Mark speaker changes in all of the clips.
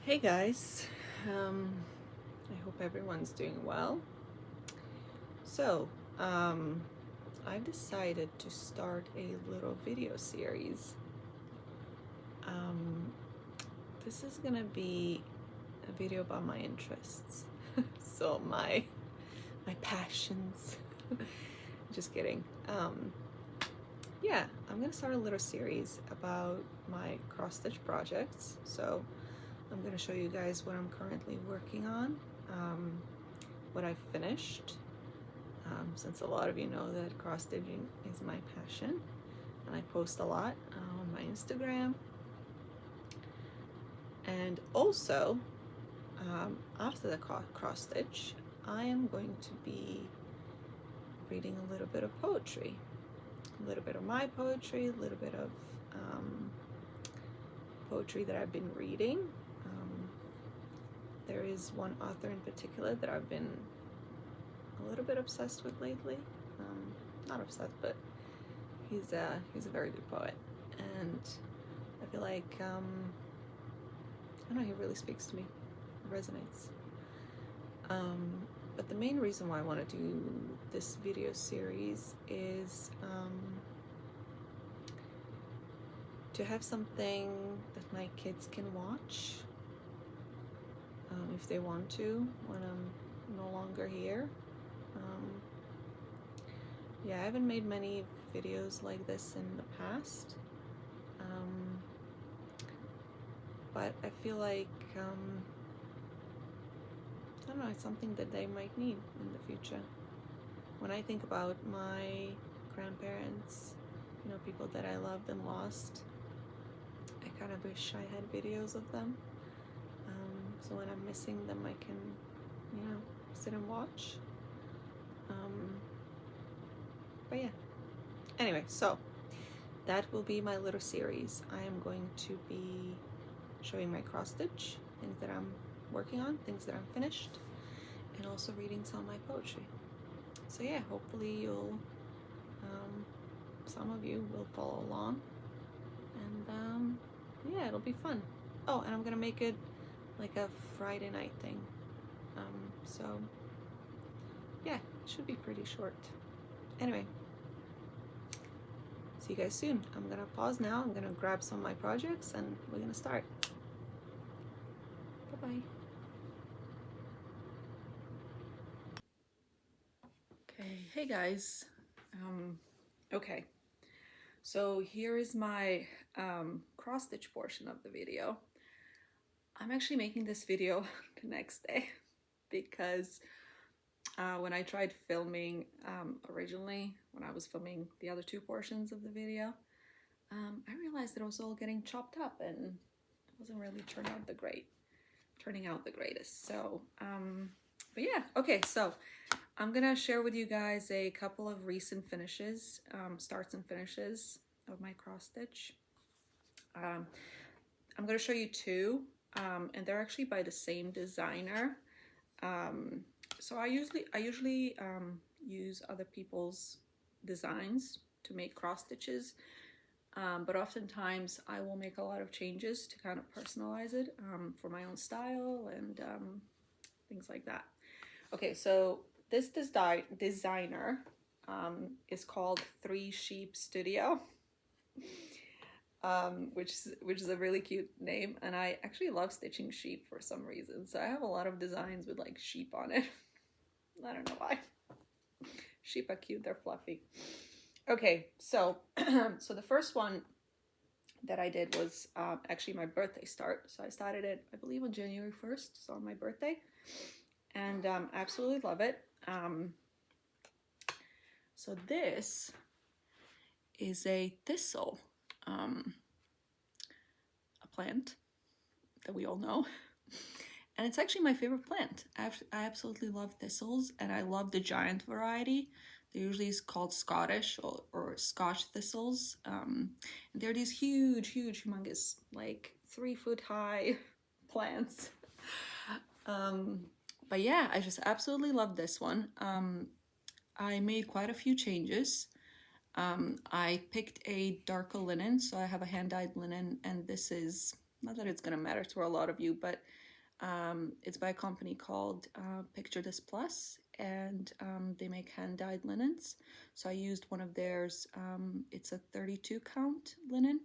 Speaker 1: Hey guys, I hope everyone's doing well. So, um, I've decided to start a little video series. Um, this is gonna be a video about my interests, so my passions. Just kidding. Yeah, I'm gonna start a little series about my cross stitch projects. So I'm gonna show you guys what I'm currently working on, what I've finished, since a lot of you know that cross stitching is my passion and I post a lot on my Instagram. And also, after the cross stitch, I am going to be reading a little bit of poetry, a little bit of my poetry, a little bit of poetry that I've been reading. There is one author in particular that I've been a little bit obsessed with lately. Not obsessed, but he's a very good poet, and I feel like I don't know, he really speaks to me, it resonates. But the main reason why I want to do this video series is to have something that my kids can watch if they want to when I'm no longer here. Yeah, I haven't made many videos like this in the past, but I feel like I don't know, it's something that they might need in the future. When I think about my grandparents, you know, people that I loved and lost, I kind of wish I had videos of them. So when I'm missing them, I can, you know, sit and watch. But yeah, anyway, so that will be my little series. I am going to be showing my cross stitch, things that I'm working on, things that I'm finished, and also reading some of my poetry. So yeah, hopefully you'll, some of you will follow along, and yeah, it'll be fun. Oh, and I'm gonna make it like a Friday night thing. So yeah, it should be pretty short. Anyway, see you guys soon. I'm gonna pause now. I'm gonna grab some of my projects and we're gonna start. Bye-bye. Okay, hey guys. Okay, so here is my cross stitch portion of the video. I'm actually making this video the next day because when I tried filming originally, when I was filming the other two portions of the video, I realized that it was all getting chopped up and it wasn't really turning out the greatest. So, but yeah, okay, so I'm gonna share with you guys a couple of recent finishes, starts and finishes of my cross stitch. I'm gonna show you two, and they're actually by the same designer. So I usually use other people's designs to make cross stitches, but oftentimes I will make a lot of changes to kind of personalize it for my own style and things like that. Okay, so this designer is called Three Sheep Studio, which is a really cute name, and I actually love stitching sheep for some reason. So I have a lot of designs with like sheep on it. I don't know why. Sheep are cute, they're fluffy. Okay, so so the first one that I did was actually my birthday start. So I started it, I believe, on January 1st, so on my birthday, and absolutely love it. So this is a thistle, a plant that we all know. And it's actually my favorite plant. I absolutely love thistles, and I love the giant variety. They're usually called Scottish or Scotch thistles. And they're these huge, humongous, like 3-foot high plants. But yeah, I just absolutely love this one. I made quite a few changes. I picked a darker linen, so I have a hand-dyed linen, and this is Not that it's gonna matter to a lot of you, but it's by a company called Picture This Plus, and they make hand-dyed linens. So I used one of theirs. It's a 32 count linen.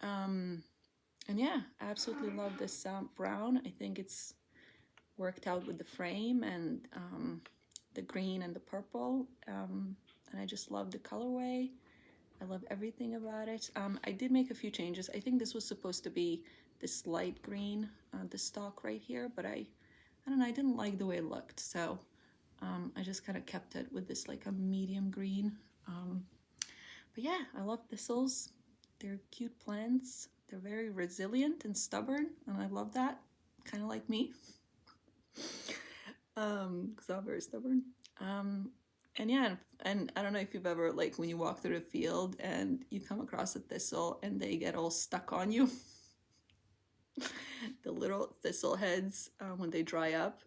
Speaker 1: And yeah, I absolutely love this brown. I think it's worked out with the frame and the green and the purple. And I just love the colorway. I love everything about it. I did make a few changes. I think this was supposed to be this light green, the stock right here, but I don't know, I didn't like the way it looked. So I just kind of kept it with this like a medium green. But yeah, I love thistles. They're cute plants. They're very resilient and stubborn, and I love that. Kind of like me. Because I'm very stubborn. And yeah, and I don't know if you've ever, like, when you walk through the field and you come across a thistle and they get all stuck on you. The little thistle heads, when they dry up,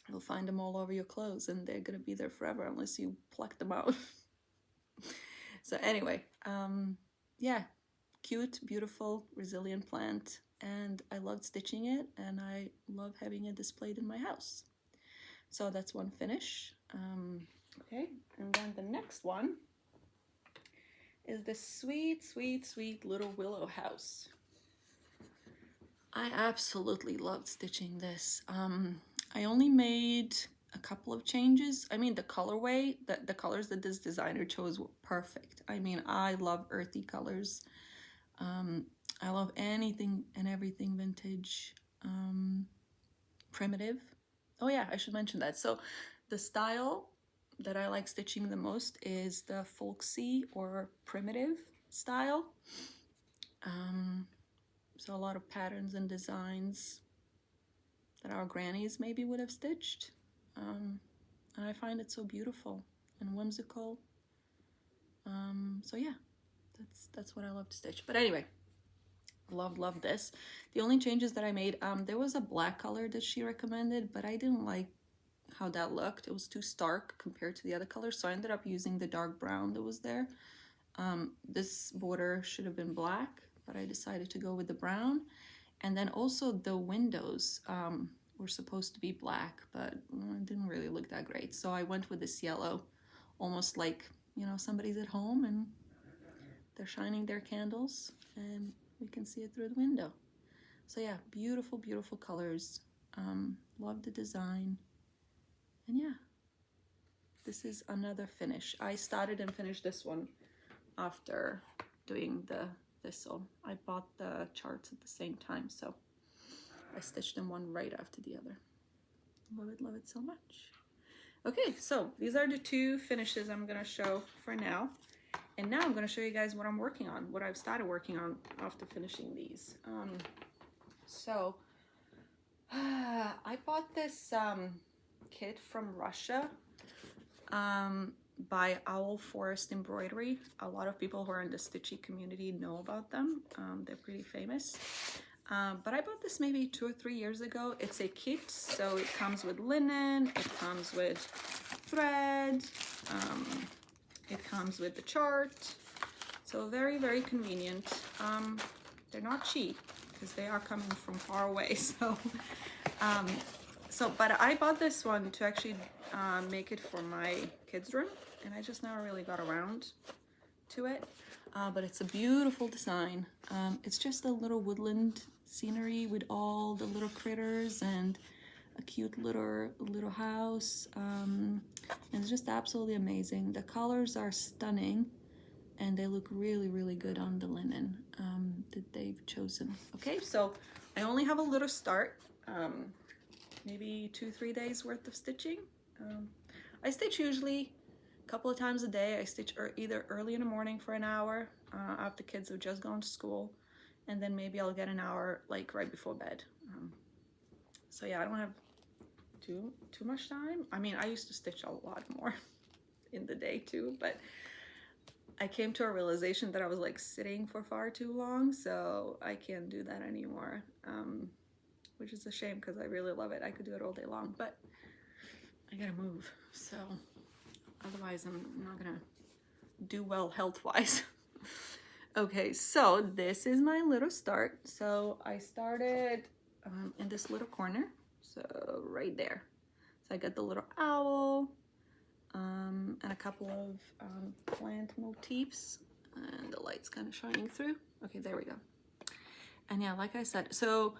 Speaker 1: you'll find them all over your clothes, and they're gonna be there forever unless you pluck them out. So anyway, yeah, cute, beautiful, resilient plant, and I loved stitching it, and I love having it displayed in my house. So that's one finish. Okay, and then the next one is this sweet, sweet, sweet little willow house. I absolutely loved stitching this. I only made a couple of changes. I mean, the colorway, the colors that this designer chose were perfect. I mean, I love earthy colors. I love anything and everything vintage, primitive. Oh yeah, I should mention that. So the style that I like stitching the most is the folksy or primitive style. So a lot of patterns and designs that our grannies maybe would have stitched. And I find it so beautiful and whimsical. So yeah, that's what I love to stitch. But anyway, love this. The only changes that I made, there was a black color that she recommended, but I didn't like how that looked. It was too stark compared to the other colors, so I ended up using the dark brown that was there. This border should have been black, but I decided to go with the brown. And then also the windows were supposed to be black, but it didn't really look that great. So I went with this yellow, almost like, you know, somebody's at home and they're shining their candles and we can see it through the window. So yeah, beautiful, beautiful colors. Love the design. And yeah, this is another finish. I started and finished this one after doing the thistle. I bought the charts at the same time, so I stitched them one right after the other. Love it so much. Okay, so these are the two finishes I'm gonna show for now. And now I'm gonna show you guys what I'm working on, what I've started working on after finishing these. I bought this kit from Russia by Owl Forest Embroidery. A lot of people who are in the stitchy community know about them. They're pretty famous. But I bought this maybe 2 or 3 years ago. It's a kit, so it comes with linen, it comes with thread, it comes with the chart. So very, very convenient. They're not cheap because they are coming from far away. But I bought this one to actually make it for my kids' room, and I just never really got around to it. But it's a beautiful design. It's just a little woodland scenery with all the little critters and a cute little house. And it's just absolutely amazing. The colors are stunning, and they look really, really good on the linen that they've chosen. Okay, so I only have a little start. Maybe 2-3 days worth of stitching. I stitch usually a couple of times a day. I stitch either early in the morning for an hour after kids have just gone to school, and then maybe I'll get an hour like right before bed. So yeah, I don't have too much time. I mean, I used to stitch a lot more in the day too, but I came to a realization that I was like sitting for far too long, so I can't do that anymore. Which is a shame because I really love it. I could do it all day long, but I gotta move. So otherwise I'm not gonna do well health-wise. Okay, so this is my little start. So I started in this little corner, so right there. So I got the little owl and a couple of plant motifs, and the light's kind of shining through. Okay, there we go. And yeah, like I said, so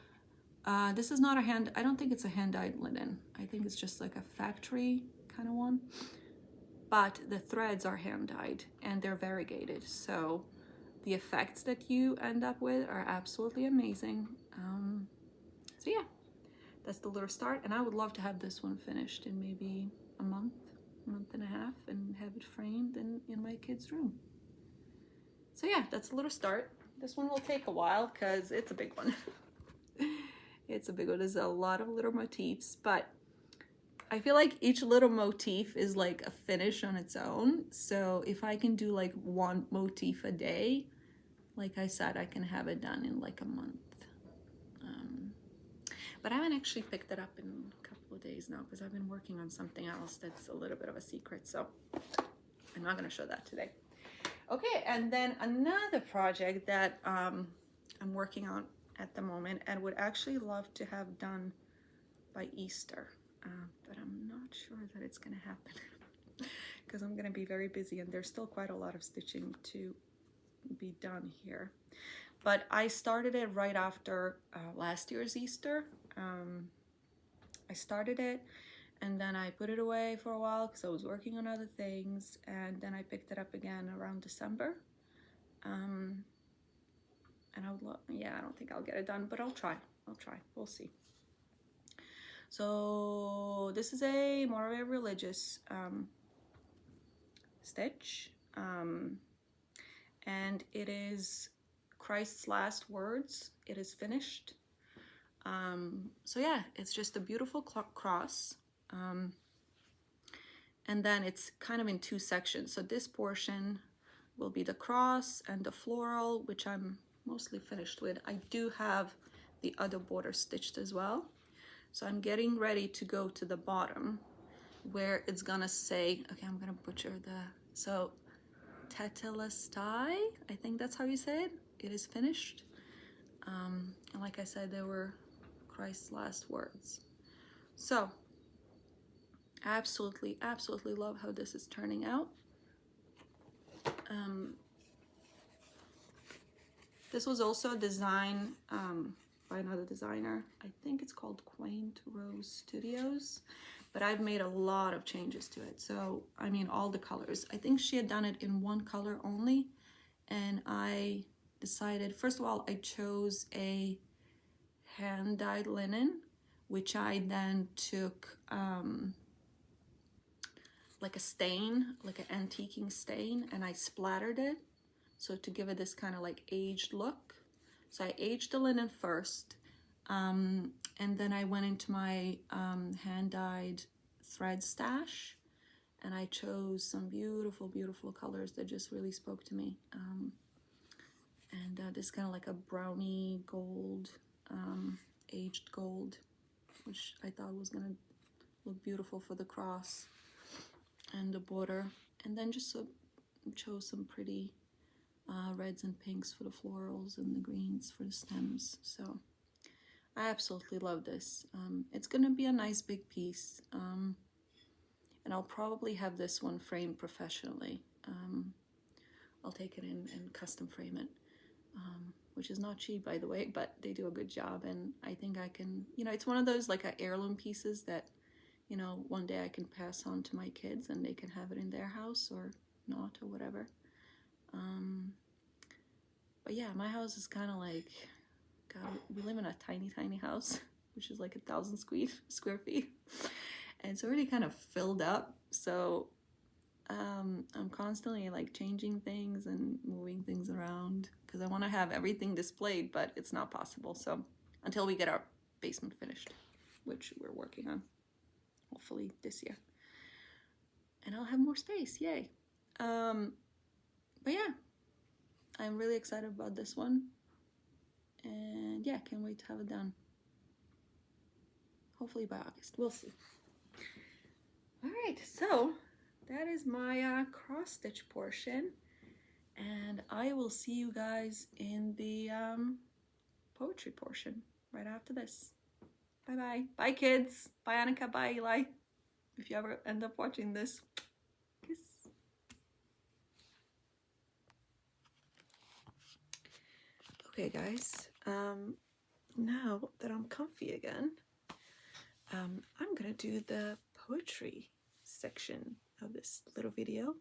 Speaker 1: this is not a hand, I don't think it's a hand-dyed linen. I think it's just like a factory kind of one. But the threads are hand-dyed and they're variegated. So the effects that you end up with are absolutely amazing. So yeah, that's the little start. And I would love to have this one finished in maybe a month and a half, and have it framed in my kid's room. So yeah, that's a little start. This one will take a while because it's a big one. It's a big one. There's a lot of little motifs, but I feel like each little motif is like a finish on its own. So if I can do like one motif a day, like I said, I can have it done in like a month. But I haven't actually picked it up in a couple of days now because I've been working on something else that's a little bit of a secret. So I'm not going to show that today. Okay, and then another project that I'm working on at the moment and would actually love to have done by Easter, but I'm not sure that it's going to happen because I'm going to be very busy and there's still quite a lot of stitching to be done here. But I started it right after last year's Easter. I started it and then I put it away for a while because I was working on other things, and then I picked it up again around December. And I would yeah, I don't think I'll get it done, but I'll try. We'll see. So this is a more of a religious stitch, and it is Christ's last words. It is finished. So yeah, it's just a beautiful cross. And then it's kind of in two sections. So this portion will be the cross and the floral, which I'm mostly finished with. I do have the other border stitched as well. So I'm getting ready to go to the bottom where it's gonna say, okay, I'm gonna butcher so Tetelestai, I think that's how you say it. It is finished. And like I said, they were Christ's last words. So absolutely love how this is turning out. This was also a design by another designer. I think it's called Quaint Rose Studios, but I've made a lot of changes to it. So, I mean, all the colors. I think she had done it in one color only, and I decided, first of all, I chose a hand-dyed linen, which I then took like a stain, like an antiquing stain, and I splattered it, so to give it this kind of like aged look. So I aged the linen first, and then I went into my hand-dyed thread stash, and I chose some beautiful colors that just really spoke to me. And this kind of like a brownie gold, aged gold, which I thought was gonna look beautiful for the cross and the border. And then just chose some pretty reds and pinks for the florals and the greens for the stems. So I absolutely love this. It's gonna be a nice big piece, and I'll probably have this one framed professionally. I'll take it in and custom frame it, which is not cheap, by the way, but they do a good job. And I think I can, it's one of those like heirloom pieces that, one day I can pass on to my kids and they can have it in their house or not or whatever. But yeah, my house is kind of like, God, we live in a tiny house, which is like 1,000 square feet. And it's already kind of filled up. So I'm constantly like changing things and moving things around because I want to have everything displayed, but it's not possible. So until we get our basement finished, which we're working on, hopefully this year, and I'll have more space. Yay. But yeah, I'm really excited about this one, and yeah, can't wait to have it done. Hopefully by August. We'll see. All right, so that is my cross stitch portion, and I will see you guys in the poetry portion right after this. Bye bye. Bye kids. Bye Annika. Bye Eli. If you ever end up watching this. Kiss. Okay guys, now that I'm comfy again, I'm gonna do the poetry section of this little video.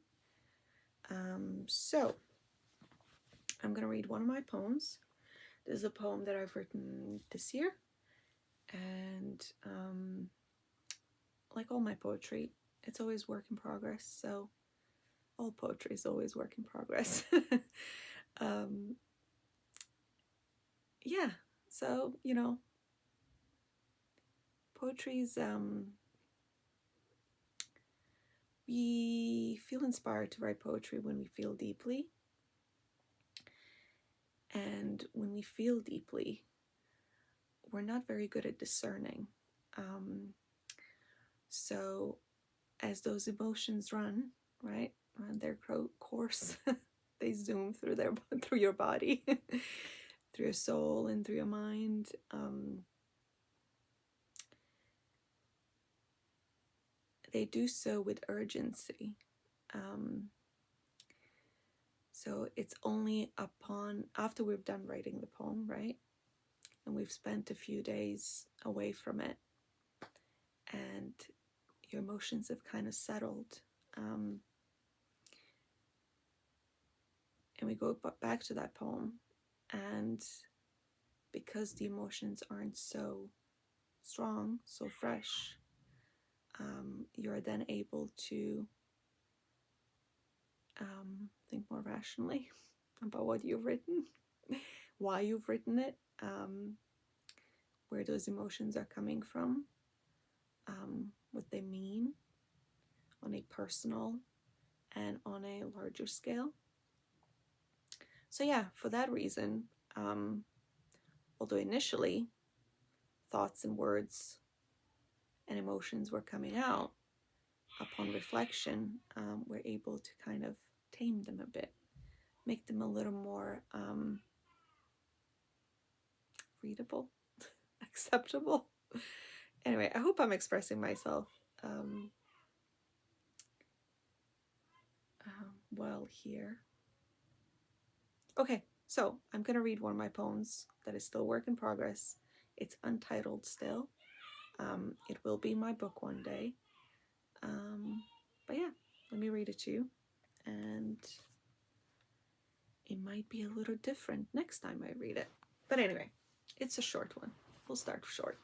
Speaker 1: So I'm gonna read one of my poems. This is a poem that I've written this year, and like all my poetry, it's always work in progress, so all poetry is always work in progress. Yeah, so you know, poetry's we feel inspired to write poetry when we feel deeply, and when we feel deeply, we're not very good at discerning. So as those emotions run their course, they zoom through your body, through your soul and through your mind. They do so with urgency. So it's only after we've done writing the poem, right? And we've spent a few days away from it, and your emotions have kind of settled. And we go back to that poem, and because the emotions aren't so strong, so fresh, you're then able to think more rationally about what you've written, why you've written it, where those emotions are coming from, what they mean on a personal and on a larger scale. So yeah, for that reason, although initially thoughts and words and emotions were coming out, upon reflection, we're able to kind of tame them a bit, make them a little more readable, acceptable. Anyway, I hope I'm expressing myself well here. Okay, so I'm gonna read one of my poems that is still work in progress. It's untitled still. It will be my book one day. But yeah, let me read it to you, and it might be a little different next time I read it. But anyway, it's a short one. We'll start short.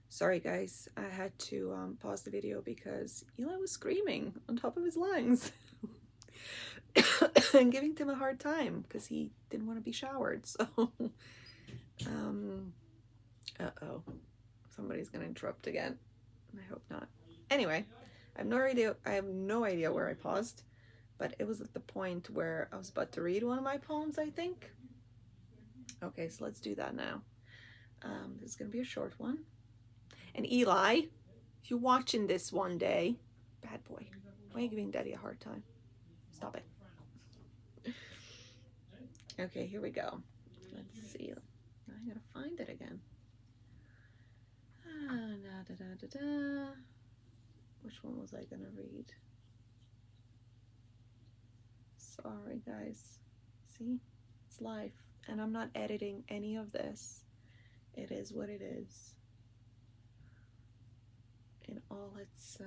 Speaker 1: Sorry guys, I had to pause the video because Eli was screaming on top of his lungs and giving Tim a hard time because he didn't want to be showered. So, uh-oh, somebody's gonna interrupt again. I hope not. Anyway, I have no idea where I paused, but it was at the point where I was about to read one of my poems, I think. Okay, so let's do that now. This is gonna be a short one. And Eli, if you're watching this one day, bad boy, why are you giving Daddy a hard time? Stop it. Okay, here we go. Let's see. I gotta find it again. Which one was I gonna read? Sorry, guys. See? It's life. And I'm not editing any of this. It is what it is. In all its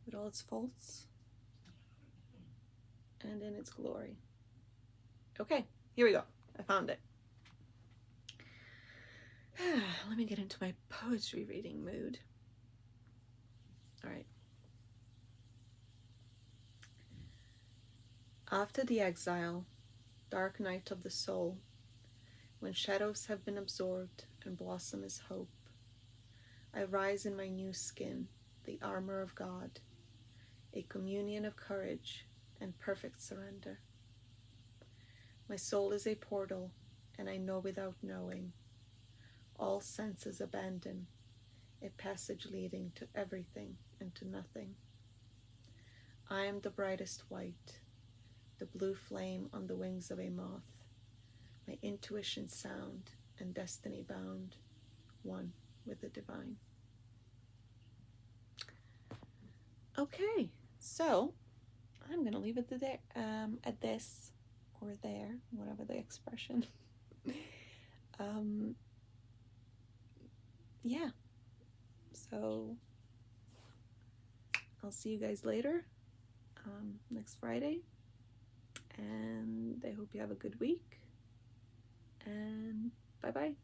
Speaker 1: with all its faults and in its glory. Okay, here we go. I found it. Let me get into my poetry reading mood. All right. After the exile, dark night of the soul, when shadows have been absorbed and blossom is hope, I rise in my new skin, the armor of God, a communion of courage and perfect surrender. My soul is a portal, and I know without knowing, all senses abandon, a passage leading to everything and to nothing. I am the brightest white, the blue flame on the wings of a moth, my intuition sound and destiny bound, one with the divine. Okay, so I'm gonna leave it there, at this or there, whatever the expression. Yeah, so I'll see you guys later, next Friday, and I hope you have a good week, and bye-bye.